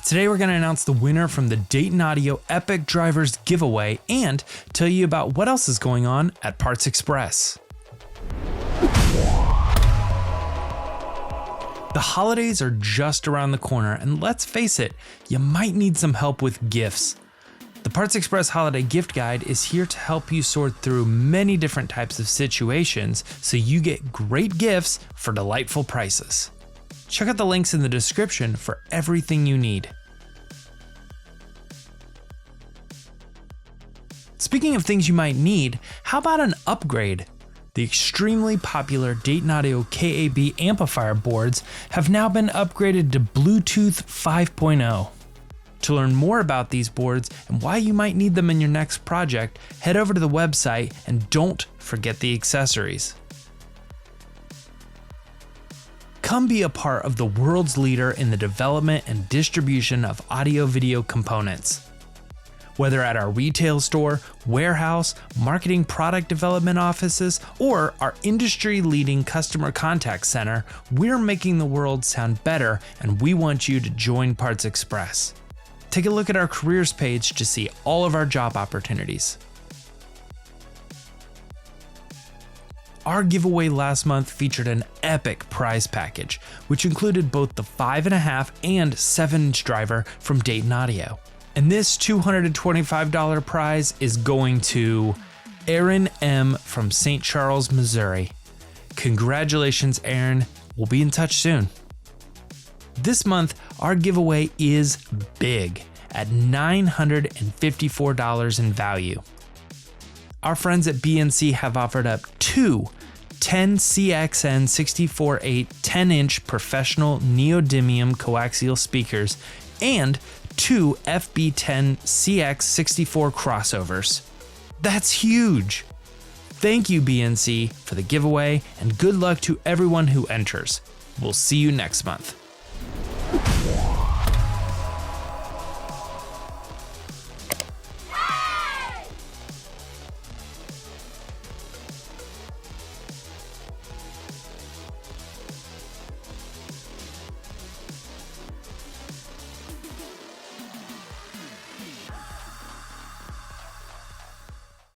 Today we're going to announce the winner from the Dayton Audio Epic Drivers giveaway and tell you about what else is going on at Parts Express. The holidays are just around the corner, and let's face it, you might need some help with gifts. The Parts Express Holiday Gift Guide is here to help you sort through many different types of situations so you get great gifts for delightful prices. Check out the links in the description for everything you need. Speaking of things you might need, how about an upgrade? The extremely popular Dayton Audio KAB amplifier boards have now been upgraded to Bluetooth 5.0. To learn more about these boards and why you might need them in your next project, head over to the website and don't forget the accessories. Come be a part of the world's leader in the development and distribution of audio-video components. Whether at our retail store, warehouse, marketing product development offices, or our industry-leading customer contact center, we're making the world sound better, and we want you to join Parts Express. Take a look at our careers page to see all of our job opportunities. Our giveaway last month featured an epic prize package, which included both the 5.5 and 7-inch driver from Dayton Audio. And this $225 prize is going to Aaron M. from St. Charles, Missouri. Congratulations, Aaron. We'll be in touch soon. This month, our giveaway is big at $954 in value. Our friends at BNC have offered up two 10CXN 64.8 10-inch professional neodymium coaxial speakers and two FB10 CX64 crossovers. That's huge! Thank you, BNC, for the giveaway, and good luck to everyone who enters. We'll see you next month.